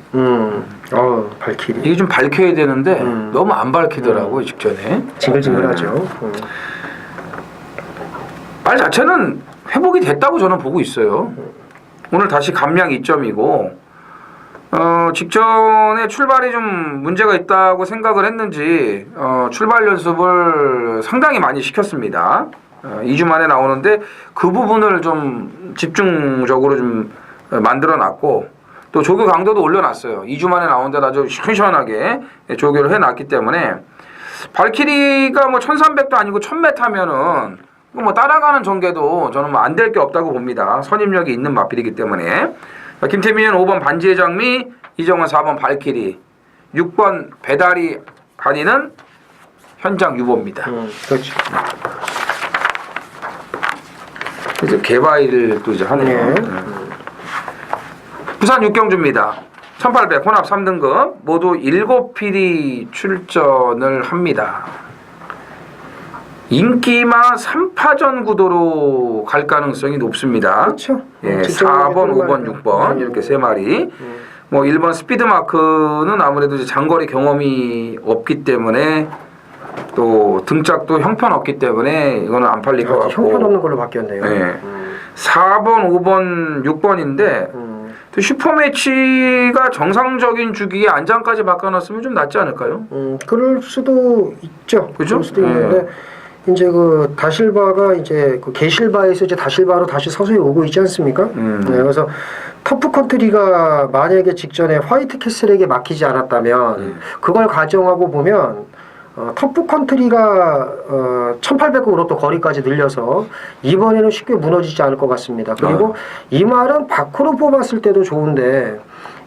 발키리. 이게 좀 밝혀야 되는데 너무 안 밝히더라고요, 직전에. 징글징글하죠. 말 자체는 회복이 됐다고 저는 보고 있어요. 오늘 다시 감량 2점이고 직전에 출발이 좀 문제가 있다고 생각을 했는지 출발 연습을 상당히 많이 시켰습니다. 2주 만에 나오는데 그 부분을 좀 집중적으로 좀 만들어 놨고 또 조교 강도도 올려놨어요. 2주 만에 나오는데 아주 시원시원하게 조교를 해놨기 때문에 발키리가 뭐 1300도 아니고 1000m면은 뭐 따라가는 전개도 저는 뭐 안 될 게 없다고 봅니다. 선임력이 있는 마필이기 때문에. 김태민은 5번 반지의 장미, 이정은 4번 발키리, 6번 배다리 한이는 현장 유보입니다. 그렇죠. 이제 개바이를 또 이제 하네요. 부산 육경주입니다. 1800 혼합 3등급 모두 7필이 출전을 합니다. 인기마 3파전 구도로 갈 가능성이 높습니다. 그렇죠. 예, 4번, 5번, 6번 이렇게 세 마리. 뭐 1번 스피드 마크는 아무래도 이제 장거리 경험이 없기 때문에 또 등짝도 형편없기 때문에 이거는 안 팔릴 것 같고. 형편없는 걸로 바뀌었네요. 예. 4번, 5번, 6번인데 또 슈퍼매치가 정상적인 주기에 안장까지 바꿔놨으면 좀 낫지 않을까요? 그럴 수도 있죠. 그죠? 그럴 수도 있는데 이제 그 다실바가 이제 그 게실바에서 이제 다실바로 다시 서서히 오고 있지 않습니까? 네, 그래서 터프 컨트리가 만약에 직전에 화이트 캐슬에게 막히지 않았다면 그걸 가정하고 보면 터프 컨트리가 1800으로 또 거리까지 늘려서 이번에는 쉽게 무너지지 않을 것 같습니다. 그리고 이 말은 밖으로 뽑았을 때도 좋은데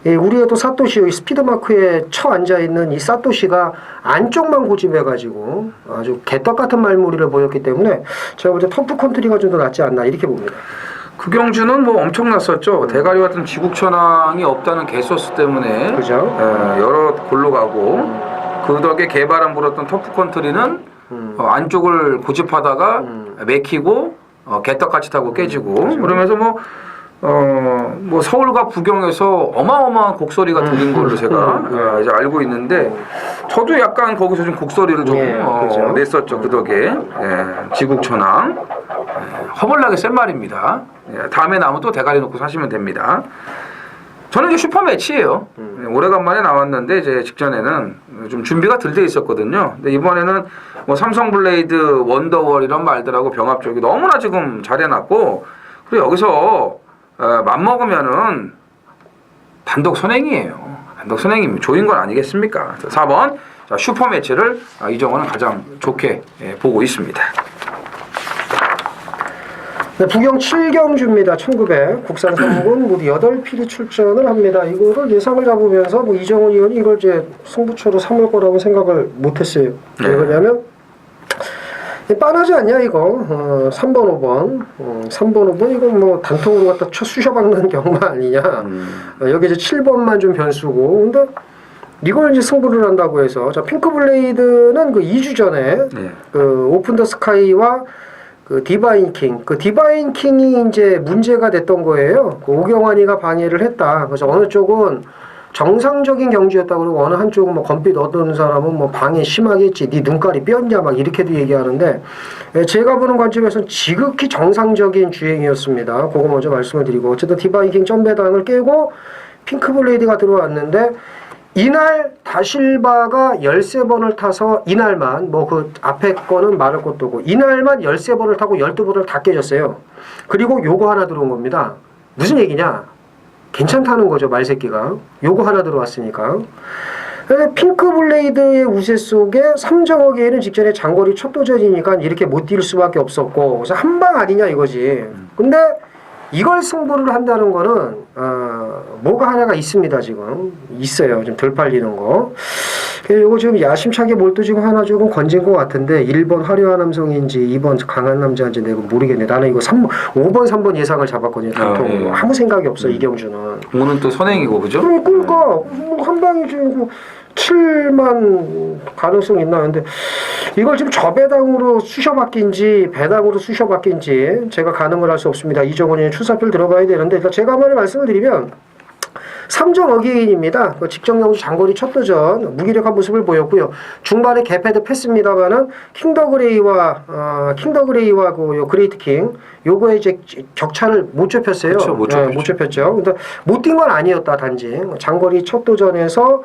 우리의 또 사토시 여기 스피드마크에 처 앉아있는 이 사토시가 안쪽만 고집해가지고 아주 개떡 같은 말무리를 보였기 때문에 제가 볼 때 터프 컨트리가 좀 더 낫지 않나 이렇게 봅니다. 그 경주는 뭐 엄청났었죠. 대가리 같은 지국천왕이 없다는 개소스 때문에 그죠? 여러 골로 가고 그 덕에 개바람 불었던 터프 컨트리는 안쪽을 고집하다가 맥히고 개떡같이 타고 깨지고 그러면서 뭐 서울과 부경에서 어마어마한 곡소리가 들린 걸로 제가 이제 알고 있는데 저도 약간 거기서 좀 곡소리를 좀 그렇죠. 냈었죠. 그 덕에 지국천왕 허벌나게 센 말입니다. 다음에 나오면 또 대가리 놓고 사시면 됩니다. 저는 이제 슈퍼 매치예요. 오래간만에 나왔는데 이제 직전에는 좀 준비가 덜 돼 있었거든요. 근데 이번에는 뭐 삼성 블레이드, 원더월 이런 말들하고 병합 쪽이 너무나 지금 잘해놨고 그리고 여기서 맘먹으면은 단독 선행이에요. 단독 선행입니다. 조인 건 아니겠습니까? 4번 자, 슈퍼 매치를 이정원은 가장 좋게 보고 있습니다. 네, 부경 7경주입니다. 1900 국산 3군 모두 8필이 출전을 합니다. 이거를 예상을 잡으면서 뭐 이정훈 의원이 이걸 이제 승부처로 삼을 거라고 생각을 못했어요. 네. 왜 그러냐면 빤하지 않냐 이거 3번 5번 3번 5번 이거 뭐 단통으로 갖다 쑤셔박는 경마 아니냐. 여기 이제 7번만 좀 변수고 근데 이걸 이제 승부를 한다고 해서 자 핑크블레이드는 그 2주 전에 네. 그 오픈 더 스카이와 그 디바인 킹, 그 디바인 킹이 이제 문제가 됐던 거예요. 그 오경환이가 방해를 했다. 그래서 어느 쪽은 정상적인 경주였다 그러고 어느 한쪽은 뭐 검빛 얻은 사람은 뭐 방해 심하게 했지. 네 눈깔이 뼈냐 막 이렇게도 얘기하는데 제가 보는 관점에서는 지극히 정상적인 주행이었습니다. 그거 먼저 말씀을 드리고 어쨌든 디바인 킹 점배당을 깨고 핑크블레이드가 들어왔는데 이날 다실바가 13번을 타서 이날만 뭐 그 앞에 거는 말할 것도 없고 이날만 13번을 타고 12번을 다 깨졌어요. 그리고 요거 하나 들어온 겁니다. 무슨 얘기냐? 괜찮다는 거죠, 말새끼가. 요거 하나 들어왔으니까. 핑크블레이드의 우세 속에 삼정어게이는 직전에 장거리 첫 도전이니까 이렇게 못 뛸 수밖에 없었고 그래서 한 방 아니냐 이거지. 근데 이걸 승부를 한다는 거는 뭐가 하나가 있습니다. 지금 있어요. 좀 덜 팔리는 거. 이거 지금 야심차게 뭘또 지금 하나 조금 건진 것 같은데 1번 화려한 남성인지 2번 강한 남자인지 내가 모르겠네. 나는 이거 5번 3번 예상을 잡았거든요. 단통으로. 예. 아무 생각이 없어 이경주는. 오늘 또 선행이고 그죠? 그러니까 한 방이지 7만 가능성 있나 근데 이걸 지금 저배당으로 쑤셔박긴지 배당으로 쑤셔박긴지 제가 가늠을 할 수 없습니다. 이정원이 출사표를 들어가야 되는데 일단 제가 한번 말씀을 드리면 삼정 어게인입니다. 직전 경주 장거리 첫 도전 무기력한 모습을 보였고요. 중반에 개패드 패스입니다만은 킹더그레이와 그 그레이트 킹 요거에 이제 격차를 못 좁혔어요. 그렇죠, 못 좁혔죠. 근데 못 뛴 건 아니었다 단지 장거리 첫 도전에서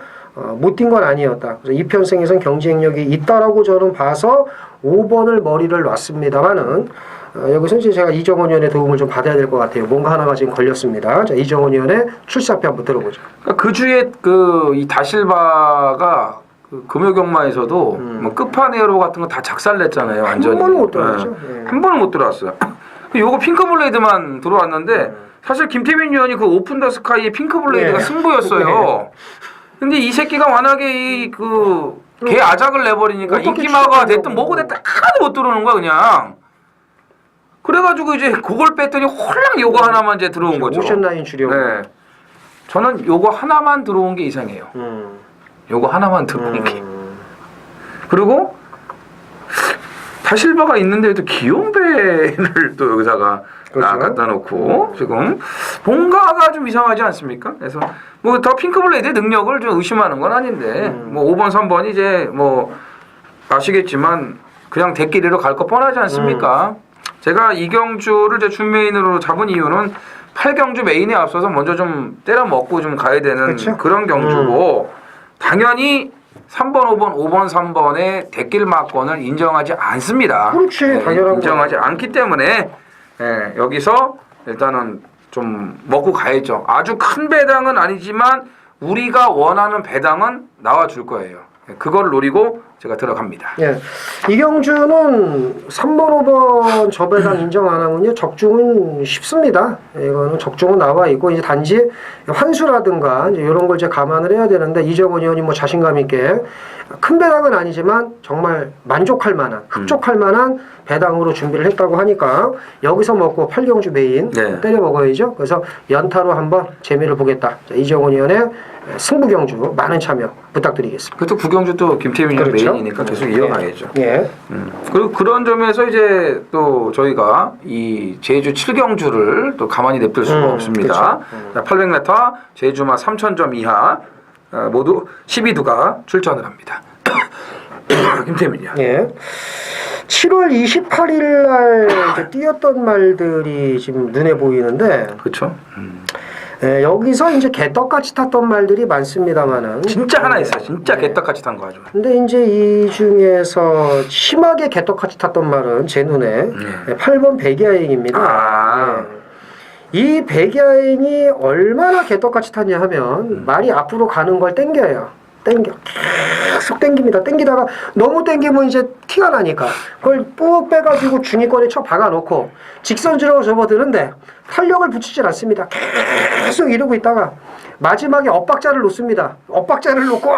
못 뛴 건 아니었다. 그래서 2편승에선 경쟁력이 있다라고 저는 봐서 5번을 머리를 놨습니다만은 여기서 이제 제가 이정원 의원의 도움을 좀 받아야 될 것 같아요. 뭔가 하나가 지금 걸렸습니다. 자, 이정원 의원의 출사표 한번 들어보죠. 그러니까 그 주에 그 이 다실바가 그 금요경마에서도 뭐 끝판에어로 같은 거 다 작살냈잖아요. 완전히. 한 번은 못 들어왔죠. 네. 한 번은 못 들어왔어요. 요거 핑크블레이드만 들어왔는데 사실 김태민 의원이 그 오픈 더 스카이의 핑크블레이드가 네. 승부였어요. 네. 근데 이 새끼가 워낙에 개 아작을 내버리니까 인기마가 됐든 뭐고 됐든 하나도 못 들어오는 거야 그냥. 그래가지고 이제 그걸 뺐더니 홀랑 요거 하나만 이제 들어온 거죠. 오션라인 주려고. 네. 저는 요거 하나만 들어온 게 이상해요. 요거 하나만 들어온 게. 그리고 다실바가 있는데도 기욤배를 또 여기다가 그렇죠. 갖다 놓고 지금 뭔가가 좀 이상하지 않습니까? 그래서 뭐 더 핑크블레이드의 능력을 좀 의심하는 건 아닌데 뭐 5번 3번이 이제 뭐 아시겠지만 그냥 대끼리로 갈 거 뻔하지 않습니까? 제가 이경주를 제 준메인으로 잡은 이유는 8경주 메인에 앞서서 먼저 좀 때려 먹고 좀 가야 되는 그렇죠. 그런 경주고 당연히 3번, 5번, 3번의 대길 막권을 인정하지 않습니다. 그렇지, 당연한 인정하지 않기 때문에 여기서 일단은 좀 먹고 가야죠. 아주 큰 배당은 아니지만 우리가 원하는 배당은 나와줄 거예요. 그걸 노리고 제가 들어갑니다. 예. 이경주는 3번, 5번 저배당 인정 안 하면요. 적중은 쉽습니다. 이거는 적중은 나와 있고, 이제 단지 환수라든가, 이제 이런 걸 이제 감안을 해야 되는데, 이정원 의원이 뭐 자신감 있게 큰 배당은 아니지만 정말 만족할 만한, 흡족할 만한 배당으로 준비를 했다고 하니까, 여기서 먹고 8경주 메인 네. 때려 먹어야죠. 그래서 연타로 한번 재미를 보겠다. 자, 이정원 의원의 승부경주 많은 참여 부탁드리겠습니다. 그것도 구경주 또 김태민 의원 그렇죠. 메인이니까 계속 이어가야죠. 예. 그리고 그런 점에서 이제 또 저희가 이 제주 7경주를 또 가만히 냅둘 수가 없습니다. 자, 800m 제주마 3000점 이하 모두 12두가 출전을 합니다. 김태민 의원. 예. 7월 28일 날 이제 뛰었던 말들이 지금 눈에 보이는데 그렇죠. 예, 여기서 이제 개떡같이 탔던 말들이 많습니다만은 진짜 하나 있어요. 진짜 개떡같이 탄 거 아주. 근데 이제 이 중에서 심하게 개떡같이 탔던 말은 제 눈에 8번 백야행입니다. 아. 예. 이 백야행이 얼마나 개떡같이 탔냐 하면 말이 앞으로 가는 걸 땡겨요. 땡겨. 계속 땡깁니다. 땡기다가 너무 땡기면 이제 티가 나니까 그걸 꾹 빼가지고 중위권에 쳐 박아놓고 직선주로 접어드는데 탄력을 붙이질 않습니다. 계속 이러고 있다가 마지막에 엇박자를 놓습니다. 엇박자를 놓고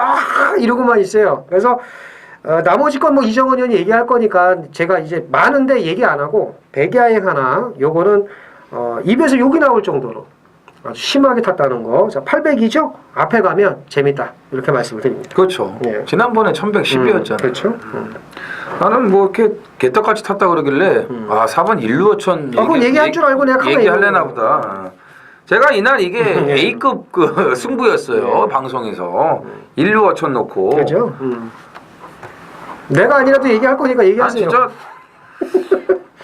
이러고만 있어요. 그래서 나머지 건 뭐 이정원 의원이 얘기할 거니까 제가 이제 많은데 얘기 안 하고 백야행 하나 요거는 입에서 욕이 나올 정도로 아주 심하게 탔다는 거. 자, 800이죠? 앞에 가면 재밌다. 이렇게 말씀을 드립니다. 그렇죠. 예. 지난번에 1110이었잖아요. 그렇죠. 나는 뭐 이렇게 개떡같이 tas다 그러길래 4번 1루어천 그건 얘기할 줄 알고 내가 가만히 얘기하려나 있는 보다. 제가 이날 이게 A급 그 승부였어요. 방송에서 1루어천 놓고. 그죠? 내가 아니라도 얘기할 거니까 얘기하세요. 진짜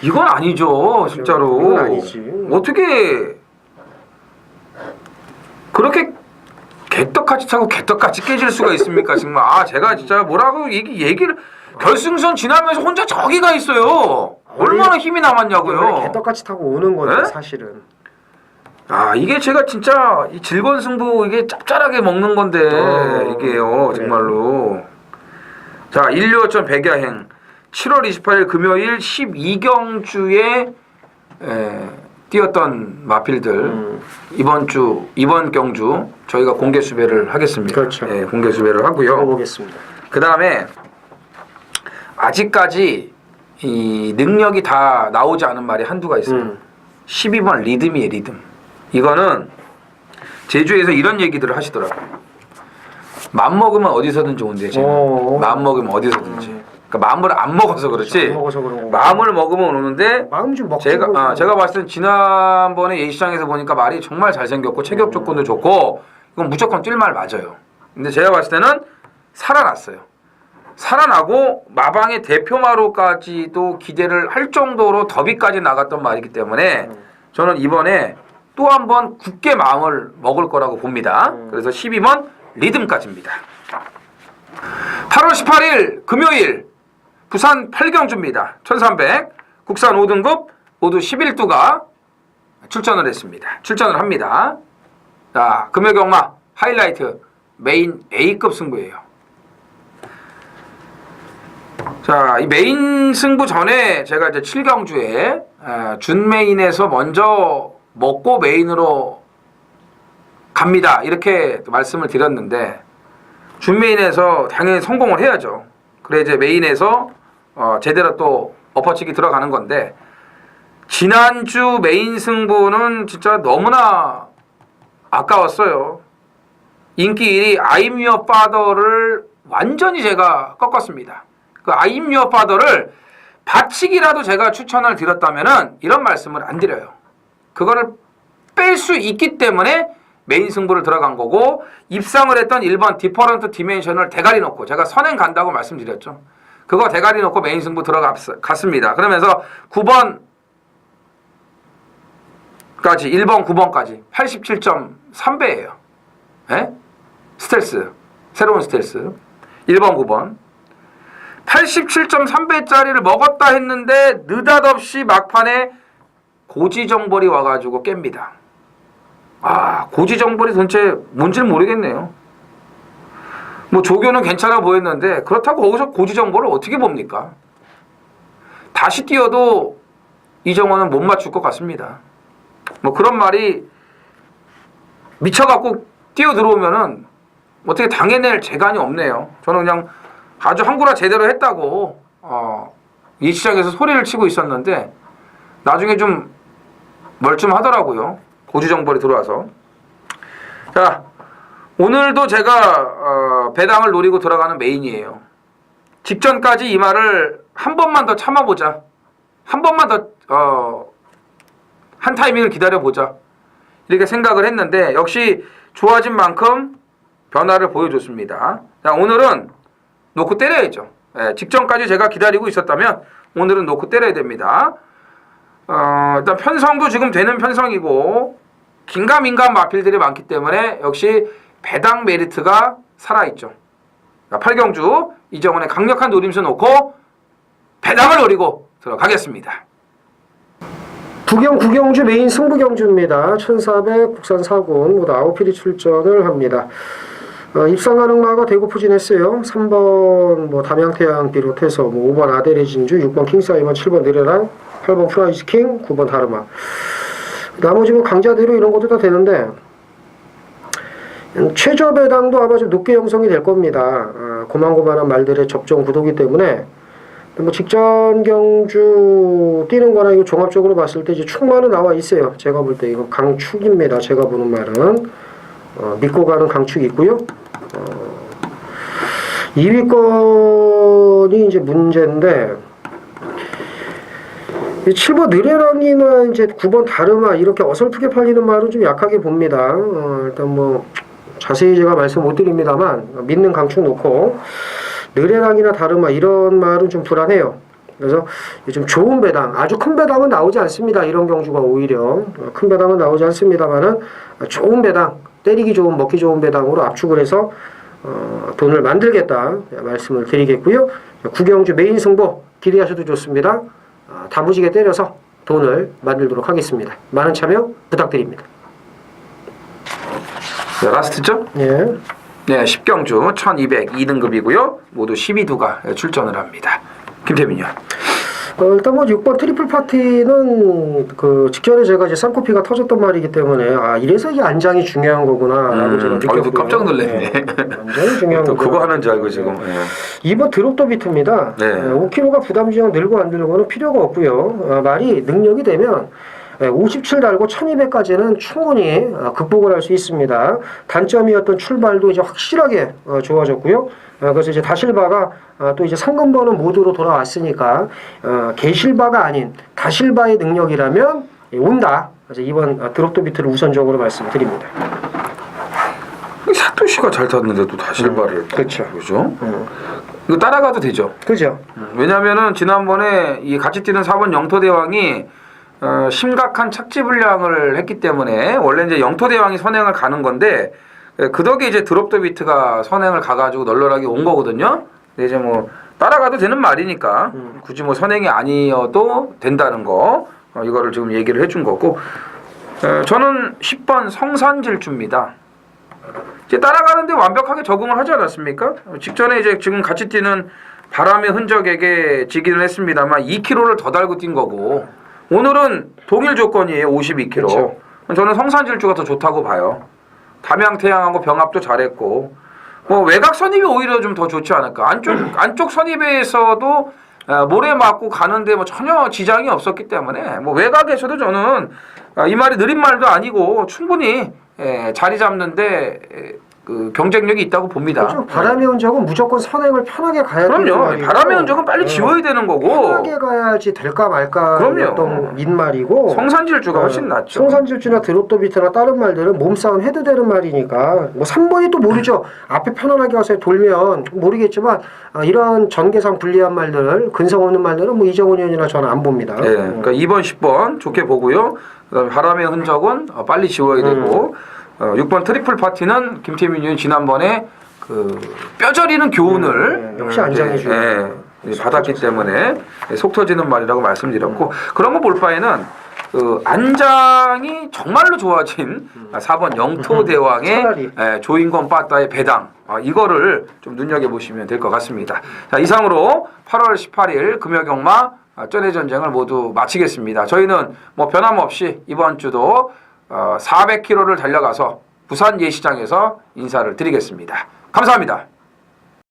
이건 아니죠. 진짜로. 이건 아니지. 어떻게 그렇게 개떡같이 타고 개떡같이 깨질 수가 있습니까? 정말 제가 진짜 뭐라고 얘기를 결승선 지나면서 혼자 저기 가 있어요. 얼마나 힘이 남았냐고요. 개떡같이 타고 오는 거죠, 네? 사실은. 이게 제가 진짜 이 즐거운 승부 이게 짭짤하게 먹는 건데 이게요. 정말로. 자, 1루어천 백야행 7월 28일 금요일 12경주에 뛰었던 마필들 이번 경주 저희가 공개 수배를 하겠습니다. 그렇죠. 공개 수배를 하고요. 보겠습니다. 그 다음에 아직까지 이 능력이 다 나오지 않은 말이 한두가 있어요. 12번 리듬이에요. 리듬. 이거는 제주에서 이런 얘기들을 하시더라고요. 마음 먹으면 어디서든 좋은데 쟤는 마음 먹으면 어디서든지. 그러니까 마음을 안 먹어서 그렇지. 안 먹어서 그런 거고. 마음을 먹으면 오는데 마음 좀 먹고 제가 봤을 땐 지난번에 예시장에서 보니까 말이 정말 잘생겼고 체격 조건도 좋고 이건 무조건 뛸 말 맞아요. 근데 제가 봤을 때는 살아났어요. 살아나고 마방의 대표마루까지도 기대를 할 정도로 더비까지 나갔던 말이기 때문에 저는 이번에 또 한 번 굳게 마음을 먹을 거라고 봅니다. 그래서 12번 리듬까지입니다. 8월 18일 금요일 부산 8경주입니다. 1300 국산 5등급 모두 11두가 출전을 했습니다. 출전을 합니다. 자, 금요경마 하이라이트 메인 A급 승부예요. 자, 이 메인 승부 전에 제가 이제 7경주에 준메인에서 먼저 먹고 메인으로 갑니다. 이렇게 말씀을 드렸는데 준메인에서 당연히 성공을 해야죠. 그래 이제 메인에서 제대로 또 엎어치기 들어가는 건데 지난주 메인 승부는 진짜 너무나 아까웠어요. 인기 1위 I'm Your Father를 완전히 제가 꺾었습니다. 그 I'm Your Father를 받치기라도 제가 추천을 드렸다면은 이런 말씀을 안 드려요. 그거를 뺄 수 있기 때문에 메인 승부를 들어간 거고 입상을 했던 1번 디퍼런트 디멘션을 대가리 놓고 제가 선행 간다고 말씀드렸죠. 그거 대가리 놓고 메인 승부 들어갔습니다. 그러면서 9번까지 1번 9번까지 87.3배예요. 예? 스텔스 새로운 스텔스 1번 9번 87.3배짜리를 먹었다 했는데 느닷없이 막판에 고지정벌이 와가지고 깹니다. 고지정벌이 도대체 뭔지는 모르겠네요. 뭐 조교는 괜찮아 보였는데 그렇다고 거기서 고지정벌을 어떻게 봅니까? 다시 뛰어도 이정원은 못 맞출 것 같습니다. 뭐 그런 말이 미쳐갖고 뛰어 들어오면은 어떻게 당해낼 재간이 없네요. 저는 그냥 아주 한구라 제대로 했다고 이 시장에서 소리를 치고 있었는데 나중에 좀 멀쩡하더라고요. 고지정벌이 들어와서. 자, 오늘도 제가 배당을 노리고 들어가는 메인이에요. 직전까지 이 말을 한 번만 더 참아보자. 한 번만 더 한 타이밍을 기다려보자. 이렇게 생각을 했는데 역시 좋아진 만큼 변화를 보여줬습니다. 자, 오늘은 놓고 때려야죠. 직전까지 제가 기다리고 있었다면 오늘은 놓고 때려야 됩니다. 일단 편성도 지금 되는 편성이고 긴가민가한 마필들이 많기 때문에 역시 배당 메리트가 살아있죠. 8경주 이정원의 강력한 노림수 놓고 배당을 노리고 들어가겠습니다. 부경 9경주 메인 승부 경주입니다. 1400 국산 4군 모두 9필이 출전을 합니다. 입상 가능마가 대구 포진했어요. 3번 뭐 담양태양 비롯해서 뭐 5번 아델의 진주, 6번 킹사이먼, 7번 느레랑, 8번 프라이즈킹, 9번 다르마. 나머지 뭐 강자대로 이런 것도 다 되는데 최저 배당도 아마 좀 높게 형성이 될 겁니다. 고만고만한 말들의 접종 구도기 때문에 뭐 직전 경주 뛰는 거나 이거 종합적으로 봤을 때 이제 축만은 나와 있어요. 제가 볼 때 이거 강축입니다. 제가 보는 말은 믿고 가는 강축이 있고요. 2위권이 이제 문제인데 7번 느레랑이나 이제 9번 다르마 이렇게 어설프게 팔리는 말은 좀 약하게 봅니다. 일단 뭐 자세히 제가 말씀 못 드립니다만 믿는 강축 놓고 느레랑이나 다르마 이런 말은 좀 불안해요. 그래서 좀 좋은 배당, 아주 큰 배당은 나오지 않습니다. 이런 경주가 오히려 큰 배당은 나오지 않습니다만은 좋은 배당, 때리기 좋은, 먹기 좋은 배당으로 압축을 해서 돈을 만들겠다 말씀을 드리겠고요. 구경주 메인 승부 기대하셔도 좋습니다. 다부지게 때려서 돈을 만들도록 하겠습니다. 많은 참여 부탁드립니다. 네, 라스트죠? 예. 네, 10경주 1200 2등급이고요. 모두 12두가 출전을 합니다. 김태민 의원. 일단 뭐 6번 트리플 파티는 그 직전에 제가 이제 쌍코피가 터졌던 말이기 때문에 이래서 이 안장이 중요한 거구나라고 제가 느꼈고요. 깜짝 놀랐네. 안장이 중요한 또 거구나. 그거 하는 줄 알고 지금. 네. 2번 드롭더 비트입니다. 네. 5kg가 부담 지형 늘고 안 늘고는 필요가 없고요. 말이 능력이 되면 57 달고 1200까지는 충분히 극복을 할 수 있습니다. 단점이었던 출발도 이제 확실하게 좋아졌고요. 그래서 이제 다실바가 또 이제 상금버는 모드로 돌아왔으니까 개실바가 아닌 다실바의 능력이라면 온다. 그래서 이번 드롭더 비트를 우선적으로 말씀드립니다. 사토시가 잘 탔는데도 다실바를 그렇죠. 그죠? 이거 따라가도 되죠. 그죠? 왜냐면은 지난번에 이 같이 뛰는 4번 영토대왕이 심각한 착지 불량을 했기 때문에 원래 이제 영토대왕이 선행을 가는 건데 그 덕에 이제 드롭더 비트가 선행을 가가지고 널널하게 온 거거든요. 근데 이제 뭐 따라가도 되는 말이니까 굳이 뭐 선행이 아니어도 된다는 거 이거를 지금 얘기를 해준 거고 저는 10번 성산질주입니다. 이제 따라가는데 완벽하게 적응을 하지 않았습니까? 직전에 이제 지금 같이 뛰는 바람의 흔적에게 지기는 했습니다만 2km를 더 달고 뛴 거고 오늘은 동일 조건이에요. 52km. 그렇죠. 저는 성산질주가 더 좋다고 봐요. 담양태양하고 병합도 잘했고 뭐 외곽 선입이 오히려 좀 더 좋지 않을까. 안쪽 선입에서도 모래 맞고 가는데 뭐 전혀 지장이 없었기 때문에 뭐 외곽에서도 저는 이 말이 느린 말도 아니고 충분히 자리 잡는데 그 경쟁력이 있다고 봅니다. 그렇죠. 바람의 흔적은 무조건 선행을 편하게 가야 되는 그럼요. 말이고 바람의 흔적은 빨리 지워야 되는 거고. 편하게 가야지 될까 말까 그럼요. 어떤 민말이고 성산질주가 훨씬 낫죠. 성산질주나 드롭더 비트나 다른 말들은 몸싸움 해도 되는 말이니까 뭐 3번이 또 모르죠. 앞에 편안하게 가서 돌면 모르겠지만 이런 전개상 불리한 말들 근성 없는 말들은 뭐 이정훈 의원이나 저는 안 봅니다. 네, 그러니까 2번 10번 좋게 보고요. 그다음에 바람의 흔적은 빨리 지워야 되고 6번 트리플 파티는 김태민 의원이 지난번에 그 뼈저리는 교훈을 역시 안장해 주는 받았기 때문에 속 터지는 말이라고 말씀드렸고 그런 거 볼 바에는 그 안장이 정말로 좋아진 4번 영토대왕의 조인권 빠따의 배당 이거를 좀 눈여겨보시면 될 것 같습니다. 자, 이상으로 8월 18일 금요경마 쩌레전쟁을 모두 마치겠습니다. 저희는 뭐 변함없이 이번 주도 400km를 달려가서 부산 예시장에서 인사를 드리겠습니다. 감사합니다.